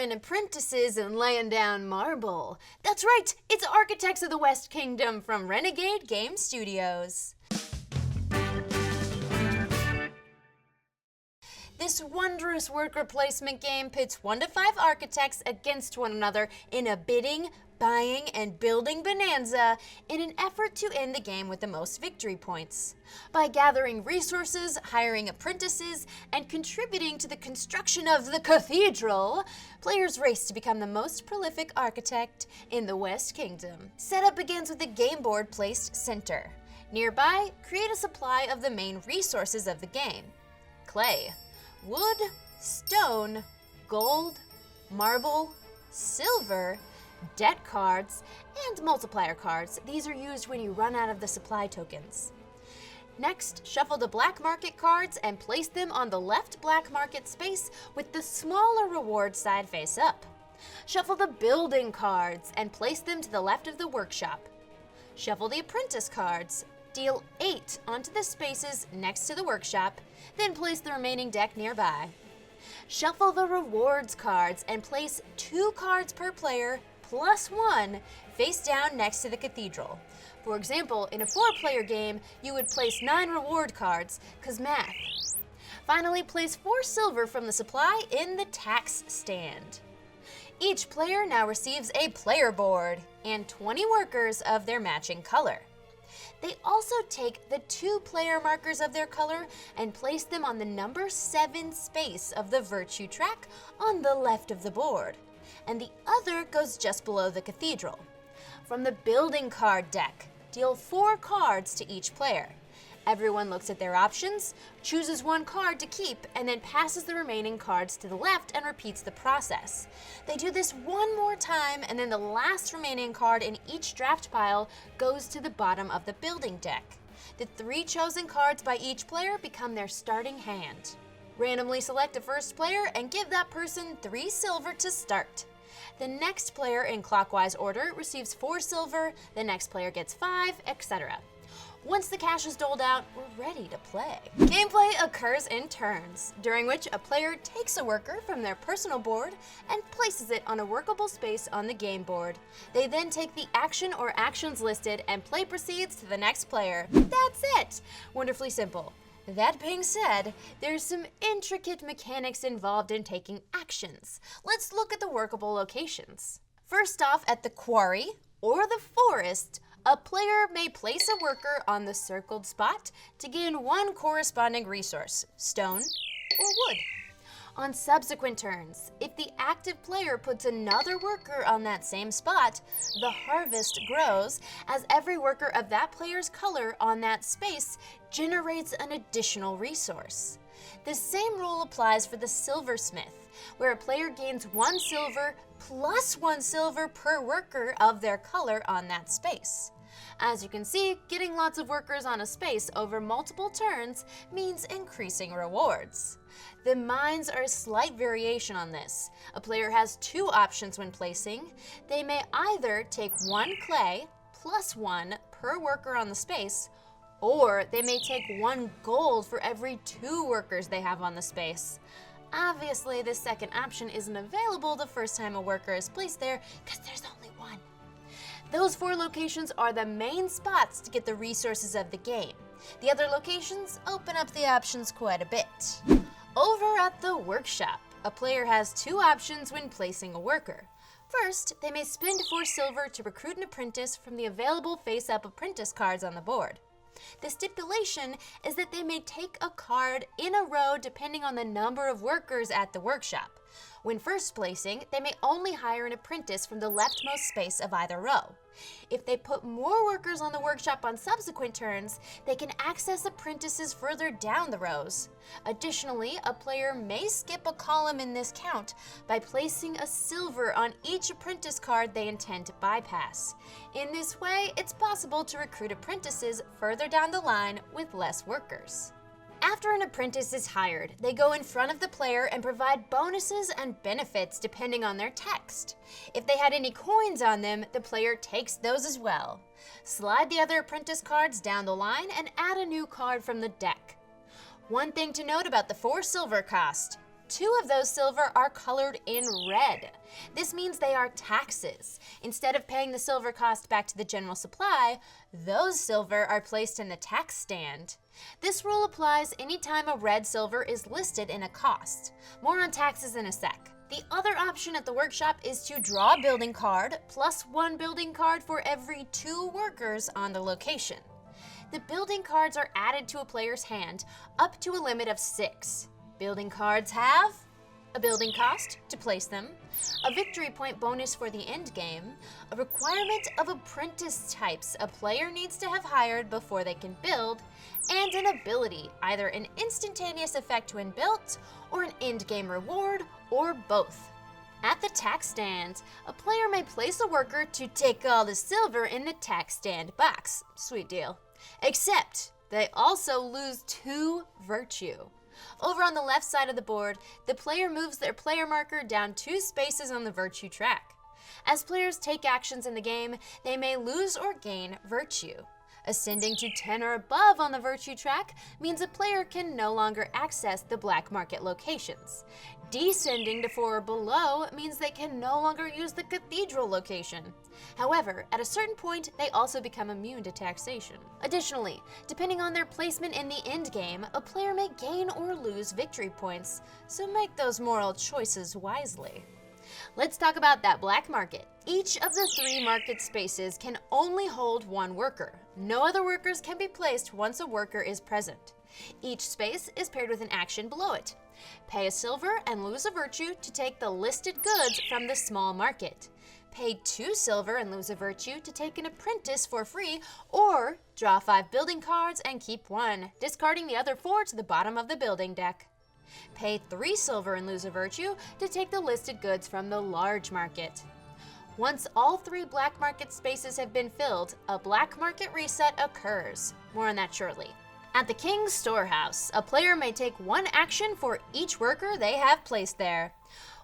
hiring apprentices and laying down marble. That's right, it's Architects of the West Kingdom from Renegade Game Studios. This wondrous worker placement game pits 1 to 5 architects against one another in a bidding, buying, and building bonanza in an effort to end the game with the most victory points. By gathering resources, hiring apprentices, and contributing to the construction of the cathedral, players race to become the most prolific architect in the West Kingdom. Setup begins with a game board placed center. Nearby, create a supply of the main resources of the game: clay, wood, stone, gold, marble, silver, debt cards, and multiplier cards. These are used when you run out of the supply tokens. Next, shuffle the black market cards and place them on the left black market space with the smaller reward side face up. Shuffle the building cards and place them to the left of the workshop. Shuffle the apprentice cards. Deal 8 onto the spaces next to the workshop, then place the remaining deck nearby. Shuffle the rewards cards and place 2 cards per player plus 1 face down next to the cathedral. For example, in a 4-player game, you would place 9 reward cards, 'cause math. Finally, place 4 silver from the supply in the tax stand. Each player now receives a player board and 20 workers of their matching color. They also take the 2 player markers of their color and place them on the number 7 space of the virtue track on the left of the board, and the other goes just below the cathedral. From the building card deck, deal 4 cards to each player. Everyone looks at their options, chooses 1 card to keep, and then passes the remaining cards to the left and repeats the process. They do this 1 more time, and then the last remaining card in each draft pile goes to the bottom of the building deck. The 3 chosen cards by each player become their starting hand. Randomly select a first player and give that person 3 silver to start. The next player in clockwise order receives 4 silver, the next player gets 5, etc. Once the cash is doled out, we're ready to play. Gameplay occurs in turns, during which a player takes a worker from their personal board and places it on a workable space on the game board. They then take the action or actions listed and play proceeds to the next player. That's it! Wonderfully simple. That being said, there's some intricate mechanics involved in taking actions. Let's look at the workable locations. First off, at the quarry or the forest, a player may place a worker on the circled spot to gain 1 corresponding resource, stone or wood. On subsequent turns, if the active player puts another worker on that same spot, the harvest grows as every worker of that player's color on that space generates an additional resource. The same rule applies for the silversmith, where a player gains 1 silver plus 1 silver per worker of their color on that space. As you can see, getting lots of workers on a space over multiple turns means increasing rewards. The mines are a slight variation on this. A player has 2 options when placing. They may either take 1 clay plus 1 per worker on the space, or they may take 1 gold for every 2 workers they have on the space. Obviously, the second option isn't available the first time a worker is placed there because there's only 1. Those 4 locations are the main spots to get the resources of the game. The other locations open up the options quite a bit. Over at the workshop, a player has 2 options when placing a worker. First, they may spend 4 silver to recruit an apprentice from the available face-up apprentice cards on the board. The stipulation is that they may take a card in a row depending on the number of workers at the workshop. When first placing, they may only hire an apprentice from the leftmost space of either row. If they put more workers on the workshop on subsequent turns, they can access apprentices further down the rows. Additionally, a player may skip a column in this count by placing a silver on each apprentice card they intend to bypass. In this way, it's possible to recruit apprentices further down the line with less workers. After an apprentice is hired, they go in front of the player and provide bonuses and benefits depending on their text. If they had any coins on them, the player takes those as well. Slide the other apprentice cards down the line and add a new card from the deck. One thing to note about the 4 silver cost: 2 of those silver are colored in red. This means they are taxes. Instead of paying the silver cost back to the general supply, those silver are placed in the tax stand. This rule applies anytime a red silver is listed in a cost. More on taxes in a sec. The other option at the workshop is to draw a building card, plus 1 building card for every 2 workers on the location. The building cards are added to a player's hand up to a limit of 6. Building cards have a building cost to place them, a victory point bonus for the end game, a requirement of apprentice types a player needs to have hired before they can build, and an ability, either an instantaneous effect when built, or an end game reward, or both. At the tax stand, a player may place a worker to take all the silver in the tax stand box. Sweet deal. Except they also lose 2 virtue. Over on the left side of the board, the player moves their player marker down 2 spaces on the virtue track. As players take actions in the game, they may lose or gain virtue. Ascending to 10 or above on the virtue track means a player can no longer access the black market locations. Descending to 4 or below means they can no longer use the cathedral location. However, at a certain point, they also become immune to taxation. Additionally, depending on their placement in the end game, a player may gain or lose victory points, so make those moral choices wisely. Let's talk about that black market. Each of the 3 market spaces can only hold 1 worker. No other workers can be placed once a worker is present. Each space is paired with an action below it. Pay a silver and lose a virtue to take the listed goods from the small market. Pay 2 silver and lose a virtue to take an apprentice for free, or draw 5 building cards and keep 1, discarding the other 4 to the bottom of the building deck. Pay 3 silver and lose a virtue to take the listed goods from the large market. Once all 3 black market spaces have been filled, a black market reset occurs. More on that shortly. At the King's Storehouse, a player may take 1 action for each worker they have placed there.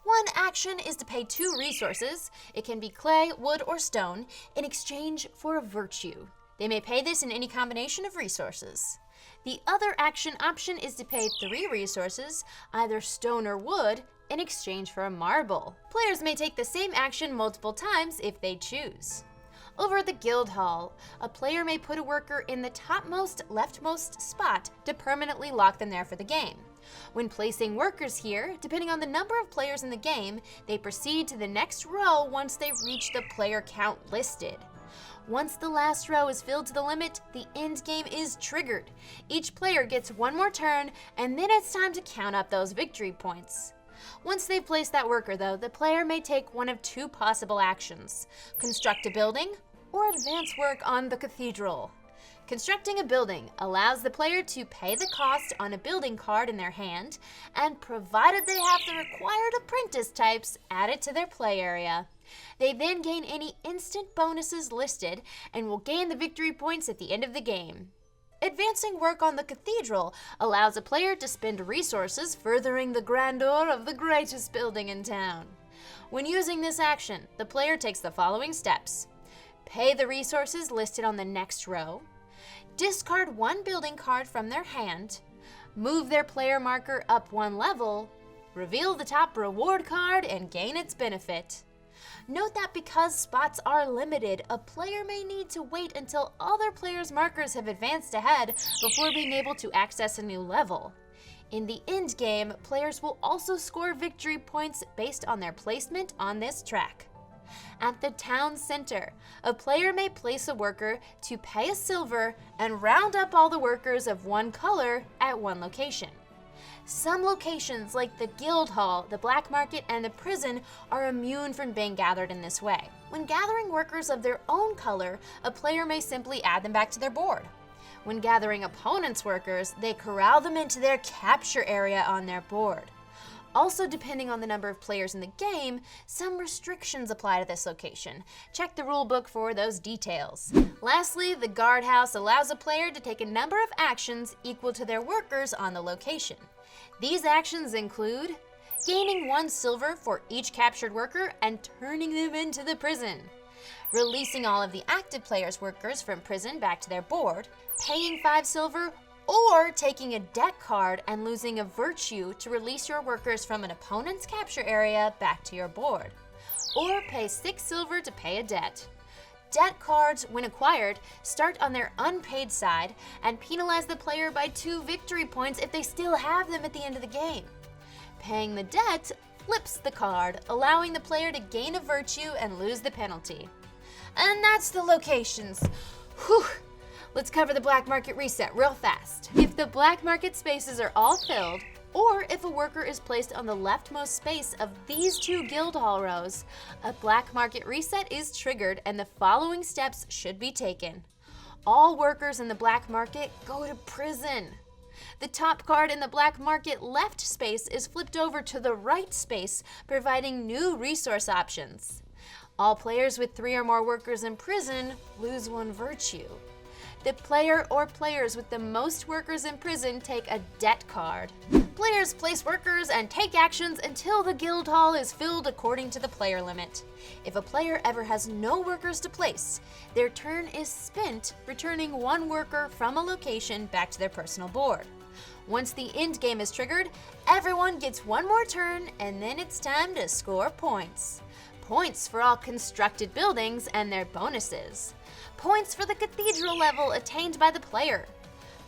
1 action is to pay 2 resources, it can be clay, wood, or stone, in exchange for a virtue. They may pay this in any combination of resources. The other action option is to pay 3 resources, either stone or wood, in exchange for a marble. Players may take the same action multiple times if they choose. Over at the Guild Hall, a player may put a worker in the topmost leftmost spot to permanently lock them there for the game. When placing workers here, depending on the number of players in the game, they proceed to the next row once they reach the player count listed. Once the last row is filled to the limit, the end game is triggered. Each player gets 1 more turn, and then it's time to count up those victory points. Once they've placed that worker, though, the player may take one of 2 possible actions: construct a building or advance work on the cathedral. Constructing a building allows the player to pay the cost on a building card in their hand, and provided they have the required apprentice types added to their play area. They then gain any instant bonuses listed and will gain the victory points at the end of the game. Advancing work on the cathedral allows a player to spend resources furthering the grandeur of the greatest building in town. When using this action, the player takes the following steps: pay the resources listed on the next row, discard 1 building card from their hand, move their player marker up 1 level, reveal the top reward card, and gain its benefit. Note that because spots are limited, a player may need to wait until other players' markers have advanced ahead before being able to access a new level. In the end game, players will also score victory points based on their placement on this track. At the town center, a player may place a worker to pay a silver and round up all the workers of 1 color at 1 location. Some locations, like the Guild Hall, the Black Market, and the prison, are immune from being gathered in this way. When gathering workers of their own color, a player may simply add them back to their board. When gathering opponents' workers, they corral them into their capture area on their board. Also, depending on the number of players in the game, some restrictions apply to this location. Check the rulebook for those details. Lastly, the guardhouse allows a player to take a number of actions equal to their workers on the location. These actions include gaining 1 silver for each captured worker and turning them into the prison, releasing all of the active players' workers from prison back to their board, paying 5 silver or taking a debt card and losing a virtue to release your workers from an opponent's capture area back to your board. Or pay 6 silver to pay a debt. Debt cards, when acquired, start on their unpaid side and penalize the player by 2 victory points if they still have them at the end of the game. Paying the debt flips the card, allowing the player to gain a virtue and lose the penalty. And that's the locations. Whew. Let's cover the black market reset real fast. If the black market spaces are all filled, or if a worker is placed on the leftmost space of these 2 guild hall rows, a black market reset is triggered and the following steps should be taken. All workers in the black market go to prison. The top card in the black market left space is flipped over to the right space, providing new resource options. All players with 3 or more workers in prison lose 1 virtue. The player or players with the most workers in prison take a debt card. Players place workers and take actions until the guild hall is filled according to the player limit. If a player ever has no workers to place, their turn is spent returning 1 worker from a location back to their personal board. Once the end game is triggered, everyone gets 1 more turn and then it's time to score points. Points for all constructed buildings and their bonuses. Points for the cathedral level attained by the player.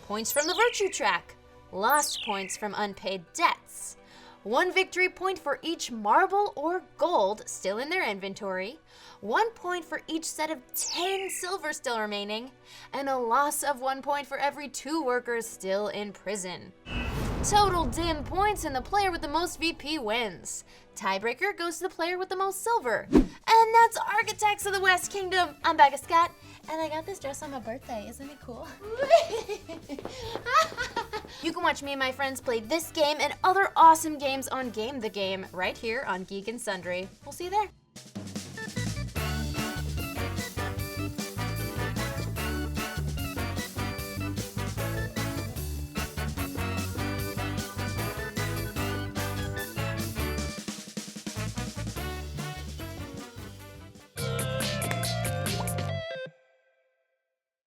Points from the virtue track. Lost points from unpaid debts. 1 victory point for each marble or gold still in their inventory. 1 point for each set of 10 silver still remaining. And a loss of 1 point for every 2 workers still in prison. Total dim points and the player with the most VP wins. Tiebreaker goes to the player with the most silver. And that's Architects of the West Kingdom. I'm Becca Scott, and I got this dress on my birthday. Isn't it cool? You can watch me and my friends play this game and other awesome games on Game the Game right here on Geek and Sundry. We'll see you there.